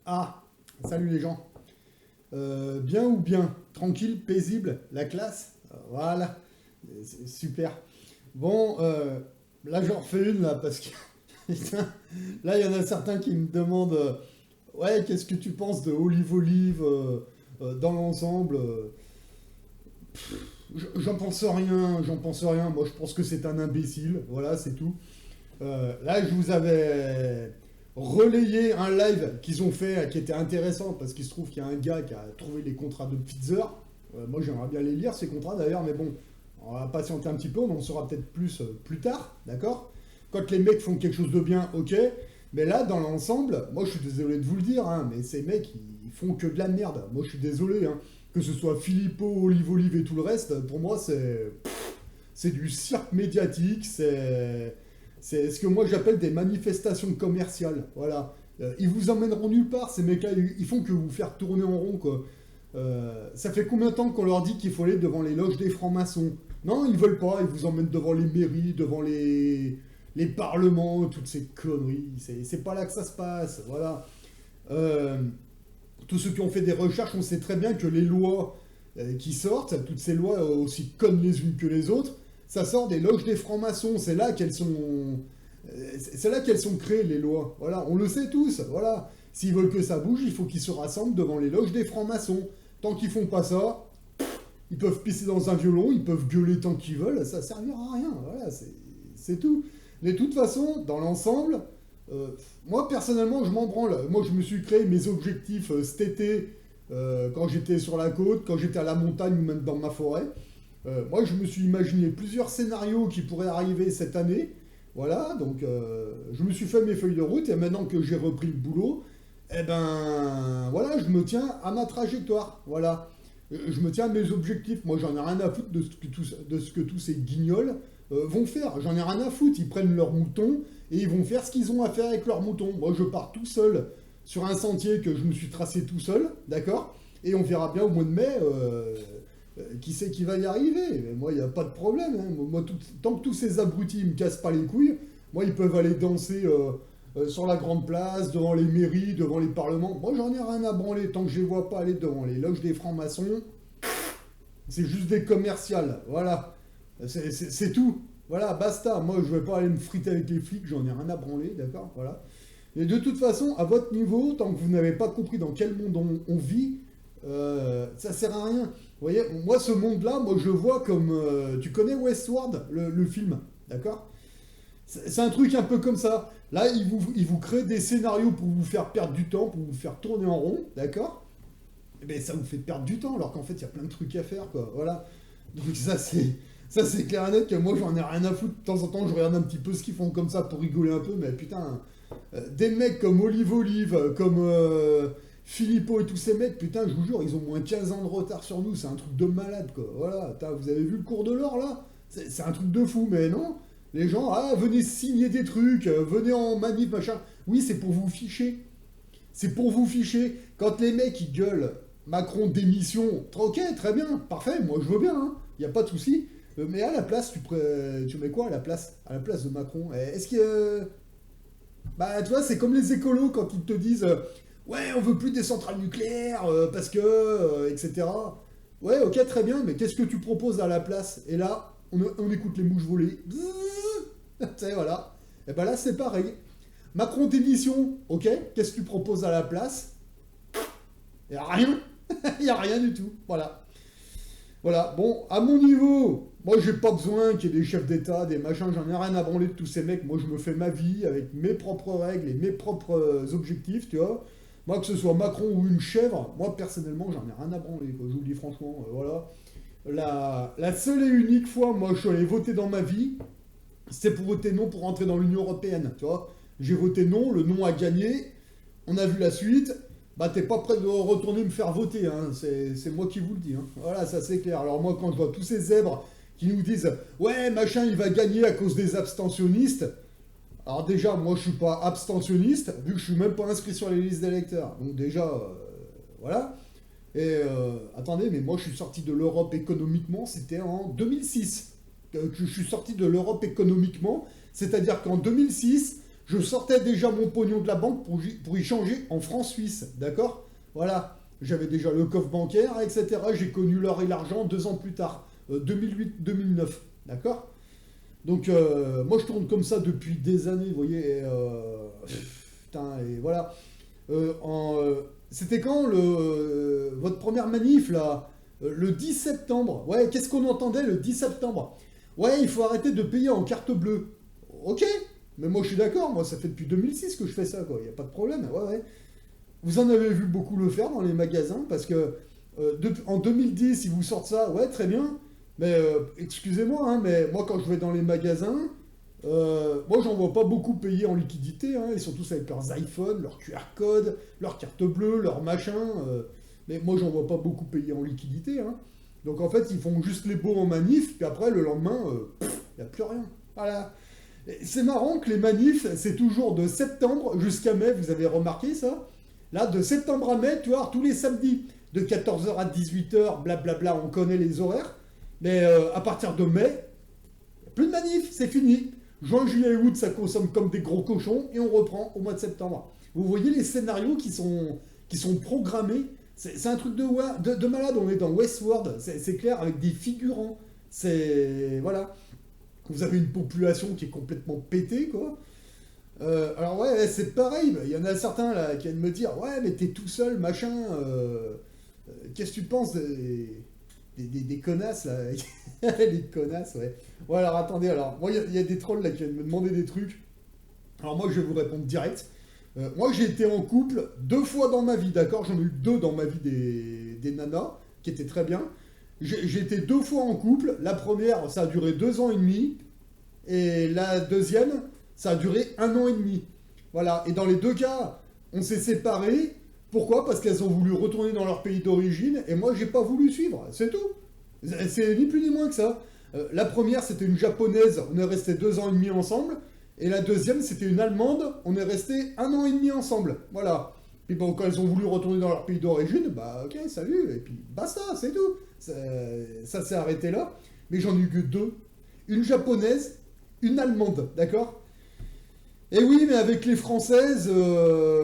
Ah, salut les gens. Bien ou bien? Tranquille, paisible, la classe? Voilà. C'est super. Bon, là j'en refais une là parce que putain, là il y en a certains qui me demandent ouais, qu'est-ce que tu penses de Olive Olive dans l'ensemble? J'en pense rien, j'en pense rien. Moi je pense que c'est un imbécile, voilà, c'est tout. Là, je vous avais relayé un live qu'ils ont fait qui était intéressant parce qu'il se trouve qu'il y a un gars qui a trouvé les contrats de Pfizer. Moi, j'aimerais bien les lire, ces contrats d'ailleurs, mais bon, on va patienter un petit peu, on en saura peut-être plus plus tard, d'accord? Quand les mecs font quelque chose de bien, ok, mais là, dans l'ensemble, moi, je suis désolé de vous le dire, hein, mais ces mecs, ils font que de la merde. Moi, je suis désolé, hein, que ce soit Philippot, Olive Olive et tout le reste, pour moi, c'est du cirque médiatique, c'est ce que moi j'appelle des manifestations commerciales. Voilà. Ils vous emmèneront nulle part, ces mecs-là, ils font que vous faire tourner en rond, quoi. Ça fait combien de temps qu'on leur dit qu'il faut aller devant les loges des francs-maçons? Non, ils veulent pas, ils vous emmènent devant les mairies, devant les parlements, toutes ces conneries. C'est pas là que ça se passe, voilà. Euh, Tous ceux qui ont fait des recherches, on sait très bien que les lois qui sortent, toutes ces lois aussi connes les unes que les autres, ça sort des loges des francs-maçons. C'est là qu'elles sont créées les lois. Voilà, on le sait tous. Voilà, s'ils veulent que ça bouge, il faut qu'ils se rassemblent devant les loges des francs-maçons. Tant qu'ils font pas ça, ils peuvent pisser dans un violon, ils peuvent gueuler tant qu'ils veulent, ça servira à rien. Voilà, c'est tout. Mais de toute façon, dans l'ensemble, euh, moi personnellement, je m'en branle. Moi, je me suis créé mes objectifs cet été, quand j'étais sur la côte, quand j'étais à la montagne ou même dans ma forêt. Moi, je me suis imaginé plusieurs scénarios qui pourraient arriver cette année. Voilà, donc je me suis fait mes feuilles de route et maintenant que j'ai repris le boulot, eh ben voilà, je me tiens à ma trajectoire. Voilà. Je me tiens à mes objectifs. Moi, j'en ai rien à foutre de ce que tous ces guignols vont faire. J'en ai rien à foutre. Ils prennent leurs moutons et ils vont faire ce qu'ils ont à faire avec leurs moutons. Moi, je pars tout seul sur un sentier que je me suis tracé tout seul, d'accord? Et on verra bien au mois de mai qui c'est qui va y arriver. Mais moi, il n'y a pas de problème, hein. Moi, tant que tous ces abrutis ne me cassent pas les couilles, moi, ils peuvent aller danser sur la grande place, devant les mairies, devant les parlements. Moi, j'en ai rien à branler tant que je les vois pas aller devant les loges des francs-maçons. C'est juste des commerciales, voilà. C'est tout. Voilà, basta. Moi, je vais pas aller me friter avec les flics, j'en ai rien à branler, d'accord? Voilà. Et de toute façon, à votre niveau, tant que vous n'avez pas compris dans quel monde on vit, ça sert à rien. Vous voyez, moi, ce monde-là, moi, je vois comme... tu connais Westworld, le film, d'accord? C'est un truc un peu comme ça. Là, il vous crée des scénarios pour vous faire perdre du temps, pour vous faire tourner en rond, d'accord? Eh ben, ça vous fait perdre du temps, alors qu'en fait, il y a plein de trucs à faire, quoi. Voilà. Donc ça c'est clair et net que moi, j'en ai rien à foutre. De temps en temps, je regarde un petit peu ce qu'ils font comme ça pour rigoler un peu, mais putain, des mecs comme Olive Olive, comme Philippot et tous ces mecs, putain, je vous jure, ils ont moins 15 ans de retard sur nous. C'est un truc de malade, quoi. Voilà. Vous avez vu le cours de l'or, là? C'est un truc de fou, mais non. Les gens, ah, venez signer des trucs, venez en manif, machin. Oui, c'est pour vous ficher. C'est pour vous ficher. Quand les mecs, ils gueulent Macron démission, ok, très bien, parfait, moi je veux bien, hein. Y a pas de souci. Mais à la place, tu mets quoi à la place? À la place de Macron? Est-ce que... Bah, tu vois, c'est comme les écolos quand ils te disent ouais, on veut plus des centrales nucléaires, parce que... etc. Ouais, ok, très bien, mais qu'est-ce que tu proposes à la place? Et là, on écoute les mouches voler. Tu sais, voilà. Et ben là, c'est pareil. Macron démission, ok, qu'est-ce que tu proposes à la place? Y a rien. Y a rien du tout. Voilà. Voilà. Bon, à mon niveau, moi j'ai pas besoin qu'il y ait des chefs d'État, des machins, j'en ai rien à branler de tous ces mecs. Moi je me fais ma vie avec mes propres règles et mes propres objectifs, tu vois. Moi que ce soit Macron ou une chèvre, moi personnellement j'en ai rien à branler, quoi. Je vous le dis franchement, voilà. La seule et unique fois, moi je suis allé voter dans ma vie, c'était pour voter non pour rentrer dans l'Union Européenne, tu vois. J'ai voté non, le non a gagné, on a vu la suite, bah t'es pas prêt de retourner me faire voter, hein. C'est moi qui vous le dis, hein. Voilà, ça c'est clair. Alors moi quand je vois tous ces zèbres qui nous disent ouais machin il va gagner à cause des abstentionnistes, alors déjà moi je suis pas abstentionniste, vu que je suis même pas inscrit sur les listes d'électeurs, donc déjà voilà. Et attendez, mais moi je suis sorti de l'Europe économiquement, c'était en 2006 que je suis sorti de l'Europe économiquement, c'est-à-dire qu'en 2006 Je sortais déjà mon pognon de la banque pour y changer en francs suisses, d'accord? Voilà, j'avais déjà le coffre bancaire, etc. J'ai connu l'or et l'argent 2 ans plus tard, 2008-2009, d'accord? Donc, moi, je tourne comme ça depuis des années, vous voyez, putain, et voilà. C'était quand votre première manif, là? Le 10 septembre. Ouais, qu'est-ce qu'on entendait le 10 septembre? Ouais, il faut arrêter de payer en carte bleue. Ok, mais moi je suis d'accord, moi ça fait depuis 2006 que je fais ça, quoi, il n'y a pas de problème, ouais, ouais. Vous en avez vu beaucoup le faire dans les magasins, parce que en 2010, ils vous sortent ça, ouais, très bien, mais excusez-moi, hein, mais moi quand je vais dans les magasins, moi j'en vois pas beaucoup payer en liquidité, hein, ils sont tous avec leurs iPhones, leurs QR codes, leurs cartes bleues, leurs machins, mais moi j'en vois pas beaucoup payer en liquidité, hein. Donc en fait, ils font juste les beaux en manif, puis après, le lendemain, il n'y a plus rien. Voilà. C'est marrant que les manifs, c'est toujours de septembre jusqu'à mai, vous avez remarqué ça? Là, de septembre à mai, tu vois, tous les samedis, de 14h à 18h, blablabla, on connaît les horaires. Mais à partir de mai, plus de manifs, c'est fini. Juin, juillet et août, ça consomme comme des gros cochons et on reprend au mois de septembre. Vous voyez les scénarios qui sont programmés. C'est un truc de malade, on est dans Westworld, c'est clair, avec des figurants. C'est... Voilà. Vous avez une population qui est complètement pétée, quoi. Alors ouais, c'est pareil, il y en a certains là qui viennent me dire ouais mais t'es tout seul, machin, qu'est-ce que tu penses des connasses là? Les connasses, ouais. Ouais alors attendez, alors moi il y a des trolls là qui viennent me demander des trucs. Alors moi je vais vous répondre direct. Moi j'ai été en couple 2 fois dans ma vie, d'accord? J'en ai eu 2 dans ma vie des nanas, qui étaient très bien. J'ai été 2 fois en couple, la première ça a duré 2 ans et demi, et la deuxième, ça a duré 1 an et demi. Voilà. Et dans les 2 cas, on s'est séparés. Pourquoi? Parce qu'elles ont voulu retourner dans leur pays d'origine et moi, j'ai pas voulu suivre. C'est tout. C'est ni plus ni moins que ça. La première, c'était une japonaise. On est resté 2 ans et demi ensemble. Et la deuxième, c'était une allemande. On est resté 1 an et demi ensemble. Voilà. Puis bon, quand elles ont voulu retourner dans leur pays d'origine, bah ok, salut. Et puis basta, c'est tout. Ça s'est arrêté là. Mais j'en ai eu que 2. Une japonaise, une allemande, d'accord? Et oui, mais avec les Françaises,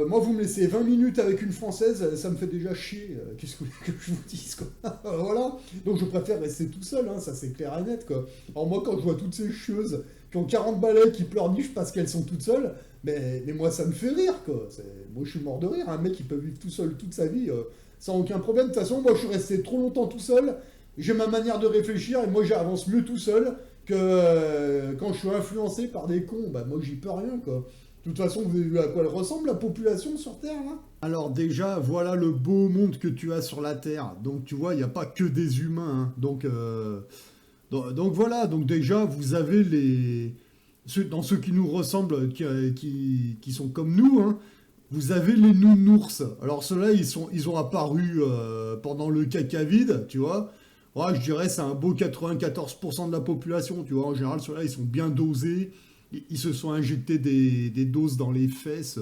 moi vous me laissez 20 minutes avec une Française, ça me fait déjà chier. Qu'est-ce que vous voulez que je vous dise, quoi? Voilà. Donc je préfère rester tout seul, hein, ça c'est clair et net, quoi. Alors moi quand je vois toutes ces chieuses qui ont 40 balais, qui pleurnichent parce qu'elles sont toutes seules, mais moi ça me fait rire, quoi. Moi je suis mort de rire, un mec qui peut vivre tout seul toute sa vie, sans aucun problème. De toute façon, moi je suis resté trop longtemps tout seul, j'ai ma manière de réfléchir et moi j'avance mieux tout seul que quand je suis influencé par des cons, bah moi j'y peux rien, quoi. De toute façon, vous avez vu à quoi elle ressemble la population sur Terre, là? Alors déjà, voilà le beau monde que tu as sur la Terre. Donc tu vois, il n'y a pas que des humains, hein. Donc voilà, donc déjà, vous avez dans ceux qui nous ressemblent, qui sont comme nous, hein, vous avez les nounours. Alors ceux-là, ils ont apparu pendant le caca vide, tu vois. Ouais, je dirais c'est un beau 94% de la population, tu vois. En général, ceux-là, ils sont bien dosés. Ils se sont injectés des doses dans les fesses.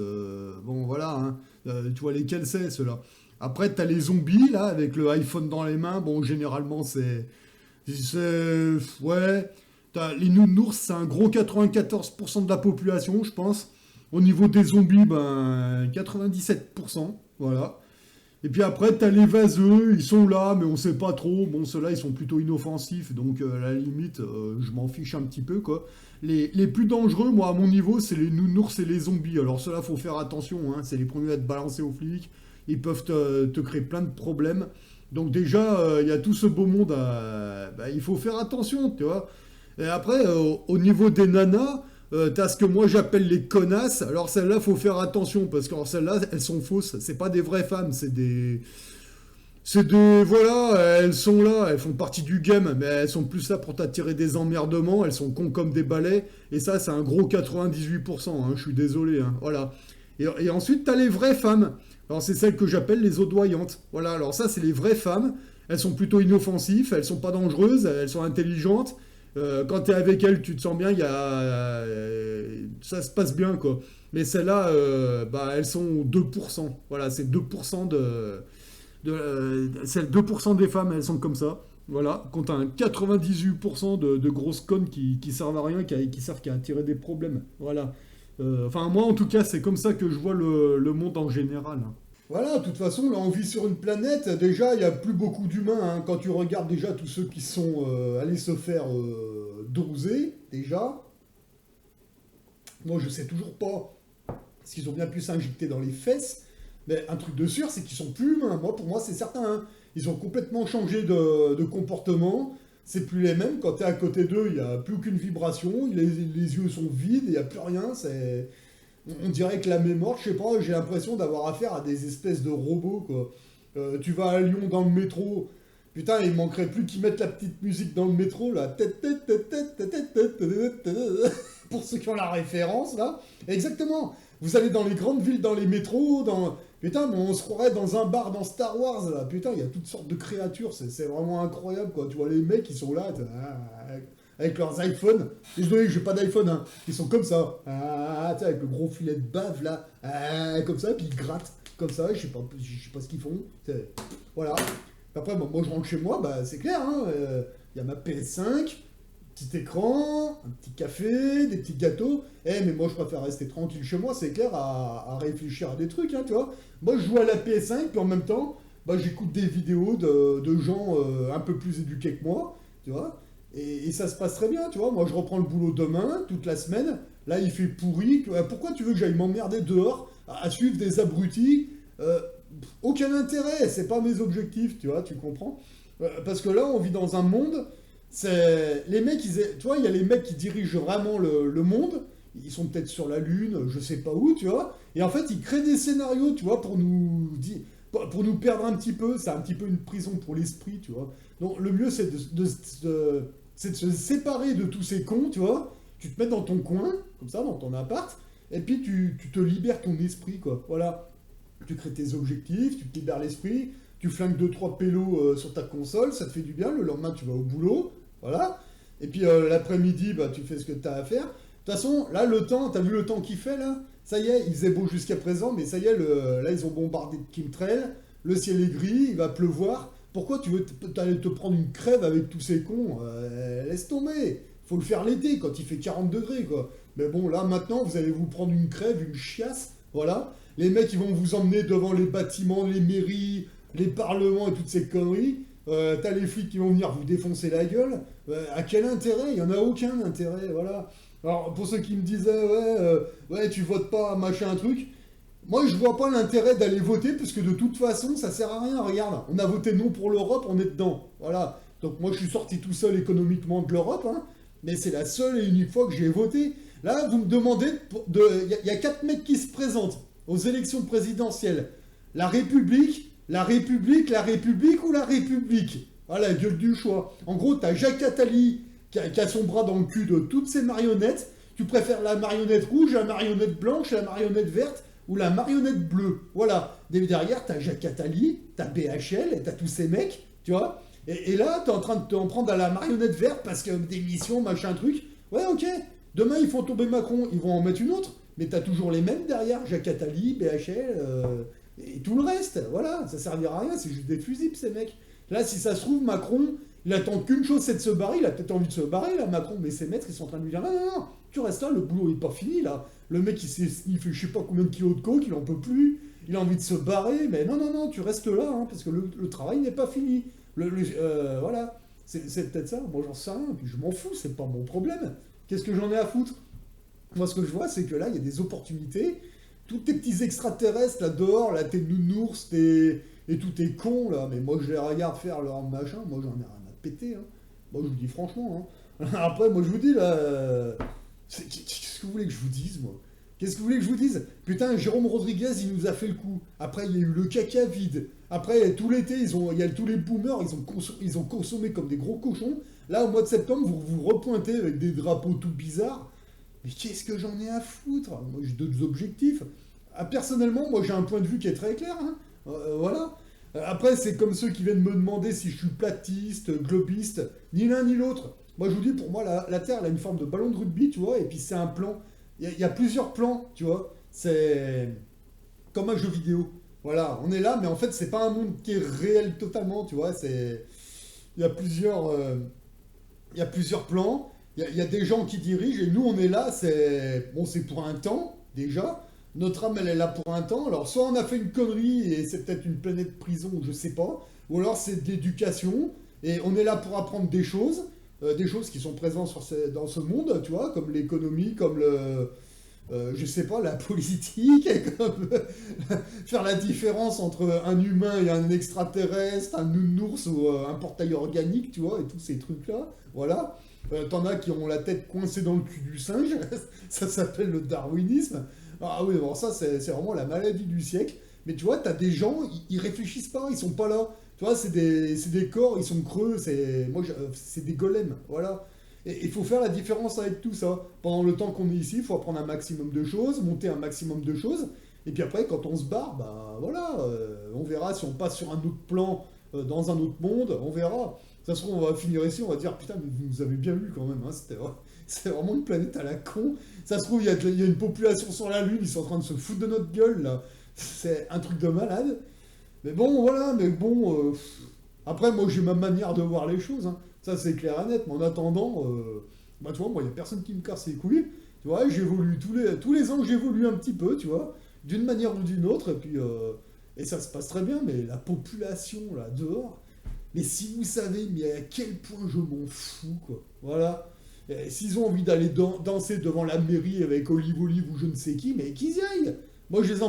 Bon, voilà, hein. Tu vois lesquels c'est, ceux-là. Après, t'as les zombies, là, avec le iPhone dans les mains. Bon, généralement, ouais. Les nounours, c'est un gros 94% de la population, je pense. Au niveau des zombies, ben, 97%. Voilà. Et puis après, t'as les vaseux, ils sont là, mais on sait pas trop. Bon, ceux-là, ils sont plutôt inoffensifs, donc à la limite, je m'en fiche un petit peu, quoi. Les plus dangereux, moi, à mon niveau, c'est les nounours et les zombies. Alors ceux-là, faut faire attention, hein. C'est les premiers à être balancés aux flics. Ils peuvent te créer plein de problèmes. Donc déjà, il y a tout ce beau monde bah, il faut faire attention, tu vois. Et après, au niveau des nanas, t'as ce que moi j'appelle les connasses. Alors celles-là, faut faire attention, parce que alors, celles-là, elles sont fausses. C'est pas des vraies femmes, voilà, elles sont là, elles font partie du game, mais elles sont plus là pour t'attirer des emmerdements, elles sont cons comme des balais, et ça, c'est un gros 98%, hein, je suis désolé, hein, voilà. Et ensuite, t'as les vraies femmes. Alors, c'est celles que j'appelle les audoyantes. Voilà, alors ça, c'est les vraies femmes. Elles sont plutôt inoffensives, elles sont pas dangereuses, elles sont intelligentes. Quand t'es avec elles, tu te sens bien, ça se passe bien, quoi. Mais celles-là, bah, elles sont 2%. Voilà, c'est 2% c'est 2% des femmes, elles sont comme ça. Voilà, quand t'as un 98% de grosses connes qui servent à rien, qui servent qu'à attirer des problèmes. Voilà. Enfin, moi, en tout cas, c'est comme ça que je vois le monde en général, hein. Voilà, de toute façon, là, on vit sur une planète, déjà, il n'y a plus beaucoup d'humains, hein. Quand tu regardes déjà tous ceux qui sont allés se faire doser, déjà, moi, je sais toujours pas, parce qu'ils ont bien pu s'injecter dans les fesses, mais un truc de sûr, c'est qu'ils sont plus humains. Moi, pour moi, c'est certain, hein. Ils ont complètement changé de comportement, c'est plus les mêmes. Quand tu es à côté d'eux, il n'y a plus aucune vibration, les yeux sont vides, il n'y a plus rien, c'est... On dirait que la mémoire, je sais pas, j'ai l'impression d'avoir affaire à des espèces de robots, quoi. Tu vas à Lyon dans le métro, putain, il manquerait plus qu'ils mettent la petite musique dans le métro, là. Pour ceux qui ont la référence, là. Exactement. Vous allez dans les grandes villes, dans les métros, dans... Putain, mais on se croirait dans un bar dans Star Wars, là. Putain, il y a toutes sortes de créatures, c'est vraiment incroyable, quoi. Tu vois les mecs, ils sont là, avec leurs iPhones. Désolé, j'ai pas d'iPhone, hein. Ils sont comme ça. Tu sais, avec le gros filet de bave, là. Comme ça, puis ils grattent. Comme ça, je sais pas ce qu'ils font. Voilà. Après, bon, moi, je rentre chez moi, bah, c'est clair, hein. Y a ma PS5, petit écran, un petit café, des petits gâteaux. Mais moi, je préfère rester tranquille chez moi, c'est clair, à réfléchir à des trucs, hein, tu vois. Moi, je joue à la PS5, puis en même temps, bah, j'écoute des vidéos de gens un peu plus éduqués que moi, tu vois. Et ça se passe très bien, tu vois. Moi, je reprends le boulot demain, toute la semaine. Là, il fait pourri. Pourquoi tu veux que j'aille m'emmerder dehors à suivre des abrutis? Aucun intérêt, c'est pas mes objectifs, tu vois, tu comprends? Parce que là, on vit dans un monde, c'est... Les mecs, tu vois, il y a les mecs qui dirigent vraiment le monde. Ils sont peut-être sur la Lune, je sais pas où, tu vois. Et en fait, ils créent des scénarios, tu vois, pour nous perdre un petit peu. C'est un petit peu une prison pour l'esprit, tu vois. Donc, le mieux, c'est c'est de se séparer de tous ces cons, tu vois. Tu te mets dans ton coin, comme ça, dans ton appart, et puis tu te libères ton esprit, quoi. Voilà. Tu crées tes objectifs, tu te libères l'esprit, tu flingues deux trois pélos sur ta console, ça te fait du bien. Le lendemain, tu vas au boulot, voilà. Et puis l'après-midi, bah, tu fais ce que tu as à faire. De toute façon, là, le temps, t'as vu le temps qu'il fait, là? Ça y est, il faisait beau jusqu'à présent, mais ça y est, là, ils ont bombardé de chemtrails, le ciel est gris, il va pleuvoir. Pourquoi tu veux t'aller te prendre une crève avec tous ces cons? Laisse tomber. Faut le faire l'été, quand il fait 40 degrés, quoi. Mais bon, là, maintenant, vous allez vous prendre une crève, une chiasse, voilà. Les mecs, ils vont vous emmener devant les bâtiments, les mairies, les parlements et toutes ces conneries. T'as les flics qui vont venir vous défoncer la gueule. À quel intérêt? Il n'y en a aucun intérêt, voilà. Alors, pour ceux qui me disaient, ouais, tu votes pas, machin, truc, moi, je vois pas l'intérêt d'aller voter, parce que de toute façon, ça sert à rien. Regarde, on a voté non pour l'Europe, on est dedans. Voilà. Donc moi, je suis sorti tout seul économiquement de l'Europe, hein, mais c'est la seule et unique fois que j'ai voté. Là, vous me demandez, il y a 4 mecs qui se présentent aux élections présidentielles. La République, la République, la République ou la République? Voilà, gueule du choix. En gros, t'as Jacques Attali qui a son bras dans le cul de toutes ces marionnettes. Tu préfères la marionnette rouge, la marionnette blanche, la marionnette verte ou la marionnette bleue? Voilà. Derrière, t'as Jacques Attali, t'as BHL, et t'as tous ces mecs, tu vois. Et là, t'es en train de t'en prendre à la marionnette verte parce que des missions, machin, truc. Ouais, ok. Demain, ils font tomber Macron, ils vont en mettre une autre. Mais t'as toujours les mêmes derrière, Jacques Attali, BHL, et tout le reste. Voilà, ça servira à rien, c'est juste des fusibles, ces mecs. Là, si ça se trouve, Macron, il attend qu'une chose, c'est de se barrer. Il a peut-être envie de se barrer, là, Macron. Mais ses maîtres, ils sont en train de lui dire, non, non, non, tu restes là, le boulot n'est pas fini, là. Le mec, il fait je sais pas combien de kilos de coke, il en peut plus. Il a envie de se barrer, mais non, non, non, tu restes là, hein, parce que le travail n'est pas fini. Voilà, c'est peut-être ça. Moi, j'en sais rien, puis je m'en fous, c'est pas mon problème. Qu'est-ce que j'en ai à foutre? Moi, ce que je vois, c'est que là, il y a des opportunités. Tous tes petits extraterrestres là dehors, là, tes nounours, et tous tes cons là, mais moi je les regarde faire leur machin, moi j'en ai rien à péter, hein. Moi je vous dis franchement, hein. Après, moi je vous dis là, qu'est-ce que vous voulez que je vous dise, moi? Qu'est-ce que vous voulez que je vous dise? Putain, Jérôme Rodriguez, il nous a fait le coup. Après, il y a eu le caca vide. Après, tout l'été, il y a tous les boomers, ils ont consommé comme des gros cochons. Là, au mois de septembre, vous vous repointez avec des drapeaux tout bizarres. Mais qu'est-ce que j'en ai à foutre? Moi, j'ai d'autres objectifs. Personnellement, moi, j'ai un point de vue qui est très clair, hein. Voilà. Après, c'est comme ceux qui viennent me demander si je suis platiste, globiste, ni l'un ni l'autre. Moi, je vous dis, pour moi, la Terre, elle a une forme de ballon de rugby, tu vois, et puis c'est un plan. Il y a plusieurs plans, tu vois. C'est comme un jeu vidéo. Voilà, on est là, mais en fait, c'est pas un monde qui est réel totalement, tu vois. Il y a plusieurs, il y a plusieurs plans. y a des gens qui dirigent et nous on est là, c'est bon, c'est pour un temps déjà. Notre âme elle est là pour un temps. Alors soit on a fait une connerie et c'est peut-être une planète prison, je sais pas. Ou alors c'est de l'éducation et on est là pour apprendre des choses qui sont présentes dans ce monde, tu vois, comme l'économie, comme je sais pas, la politique, comme faire la différence entre un humain et un extraterrestre, un nounours ou un portail organique, tu vois, et tous ces trucs-là, voilà. T'en as qui ont la tête coincée dans le cul du singe, ça s'appelle le darwinisme. Ah oui, bon, ça c'est vraiment la maladie du siècle. Mais tu vois, t'as des gens, ils réfléchissent pas, ils sont pas là. Tu vois, c'est des corps, ils sont creux, c'est des golems, voilà. Et il faut faire la différence avec tout ça. Pendant le temps qu'on est ici, il faut apprendre un maximum de choses, monter un maximum de choses. Et puis après, quand on se barre, bah voilà, on verra si on passe sur un autre plan, dans un autre monde, on verra. Ça se trouve, on va finir ici, on va dire, putain, mais vous nous avez bien vu quand même, hein, c'est vraiment une planète à la con. Ça se trouve, il y a une population sur la Lune, ils sont en train de se foutre de notre gueule, là. C'est un truc de malade. Mais bon, voilà, mais bon. Après, moi, j'ai ma manière de voir les choses, hein. Ça, c'est clair et net. Mais en attendant, bah, tu vois, moi, il n'y a personne qui me casse les couilles. Tu vois, j'évolue tous les ans, j'évolue un petit peu, tu vois, d'une manière ou d'une autre. Et ça se passe très bien, mais la population, là, dehors, mais si vous savez, mais à quel point je m'en fous, quoi. Voilà. Et s'ils ont envie d'aller danser devant la mairie avec Olive Olive ou je ne sais qui, mais qu'ils y aillent. Moi, je les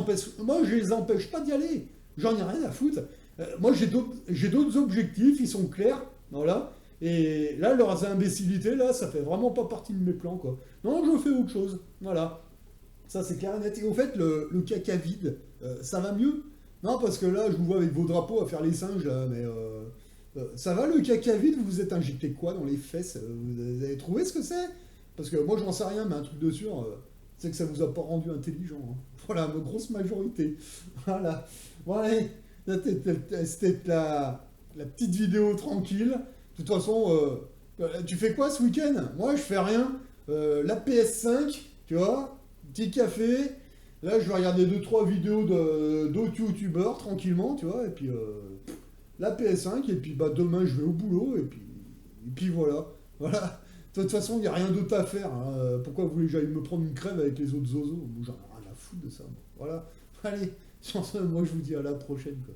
empêche pas d'y aller. J'en ai rien à foutre. Moi, j'ai d'autres objectifs, ils sont clairs. Voilà. Et là, leurs imbécilités, là, ça fait vraiment pas partie de mes plans, quoi. Non, je fais autre chose. Voilà. Ça, c'est clair et net. Et au fait, le caca vide, ça va mieux? Non, parce que là, je vous vois avec vos drapeaux à faire les singes, là, mais ça va le caca vide? Vous vous êtes injecté quoi dans les fesses? Vous avez trouvé ce que c'est? Parce que moi, j'en sais rien, mais un truc de sûr, c'est que ça vous a pas rendu intelligent, hein. Voilà, ma grosse majorité. Voilà. Bon, allez, c'était la petite vidéo tranquille. De toute façon, tu fais quoi ce week-end? Moi, je fais rien. La PS5, tu vois, petit café. Là, je vais regarder deux trois vidéos d'autres youtubeurs tranquillement, tu vois. Et puis, la PS5. Et puis, bah, demain, je vais au boulot. Et puis voilà. Voilà. De toute façon, il n'y a rien d'autre à faire, hein. Pourquoi vous voulez que j'aille me prendre une crève avec les autres zozos? Moi, j'en ai rien à foutre de ça, moi. Voilà. Allez, sur ce, moi, je vous dis à la prochaine, quoi.